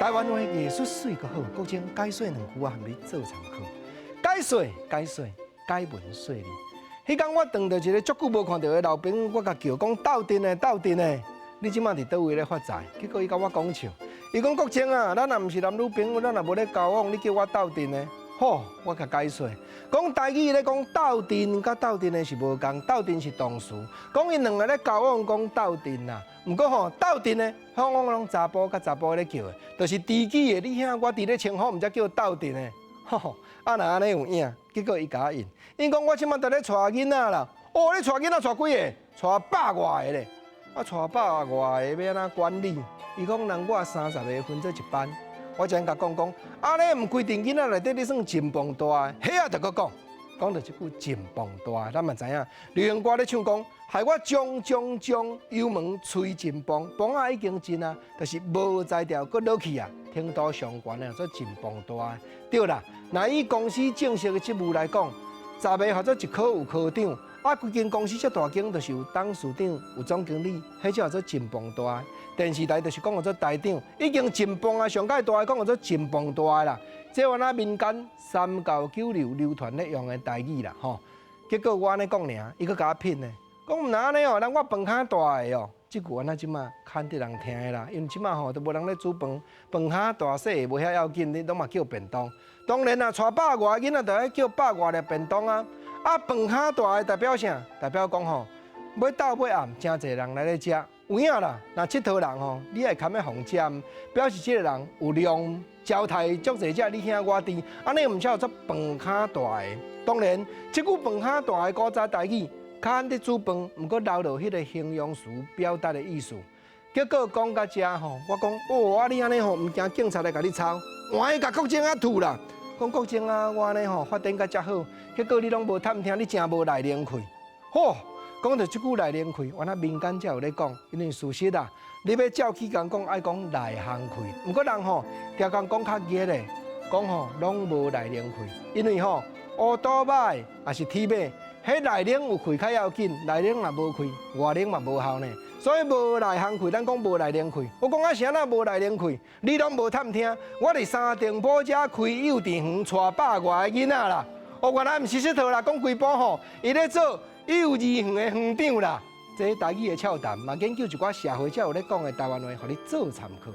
台湾话艺术水个好，国情解说2句啊，含你做参考。解文说理。迄天我撞到一个足久无看到的老朋友，我甲叫讲斗阵的，你即马伫倒位咧发财？结果伊甲我讲笑，伊讲国情啊，咱若毋是男女朋友，咱若无咧交往，你叫我斗阵的。好，我甲解说，讲台语咧讲斗阵，甲斗阵的是无共，斗阵是动词，讲因两个咧交往讲斗阵啦。毋过吼，斗阵的，往往拢查甫甲查甫咧叫的，就是知己的，你兄我伫咧称呼，毋则叫斗阵的。吼，啊若安尼有影，结果伊甲我应，因讲我即马伫咧带囡仔啦，哦，你带囡仔带几个？带100外个咧，啊，带100外个要安怎管理？伊讲人我30个分做一班。我才甲讲，安尼毋规定囡仔内底你算真磅大个，迄啊，着搁讲到即句真磅大，咱嘛知影，流行歌咧唱讲，害我将油门吹真磅，磅啊已经真啊，就是无才调搁落去啊，程度上悬啊，做真磅大。对啦，若以公司正式的职务来讲，10个或者1科有科长，啊，规间公司遮大间，就是有董事长、有总经理，迄叫做真磅大。电视台就是讲叫做台长，已经真磅啊，上界大讲叫做真磅大啦。这原来民间3996流传咧用的台语啦，吼。结果我安尼讲尔，伊搁甲我拼呢，讲毋那安尼哦，咱我饭较大个哦。即句安那即马看得人听的啦，因为即马吼都无人咧煮饭，饭较大细无遐要紧，你拢嘛叫便当。当然啦，带100外囡仔就爱叫100外粒便当啊。啊，饭较大的代表啥？代表讲吼，要到尾暗，真侪人来咧食。有影啦，若佚佗人吼，你爱堪要互食，表示即个人有量，招待足侪只你兄我弟，安尼毋叫做饭较大个。当然，即句饭较大个古早台语，较安伫煮饭，毋过留落迄个形容词表达的意思。结果讲到遮吼，我讲哦，啊你安尼吼，毋惊警察来甲你抄，换伊甲国情啊吐啦。讲国情啊，我安尼吼发展甲遮好，结果你拢无探听，你真无内灵气，吼。讲到即句内灵气，原来民间才有咧讲，因为事实啊，你要照起讲爱讲内行气，毋过人吼条讲较热咧，讲吼拢无内灵气，因为吼乌倒歹也是铁马，迄内灵有气较要紧，内灵若无气，外灵嘛无效呢。所以无内行气，咱讲无内灵气。我讲啊，是安那无内灵气？你拢无探听，我伫三重埔遮开幼稚园，带100外个囡仔啦。哦，原来毋是佚佗啦，讲规部吼，伊咧做幼儿园的园长啦，这台语的俏谈，嘛研究一寡社会才有咧讲的台湾话，互你做参考。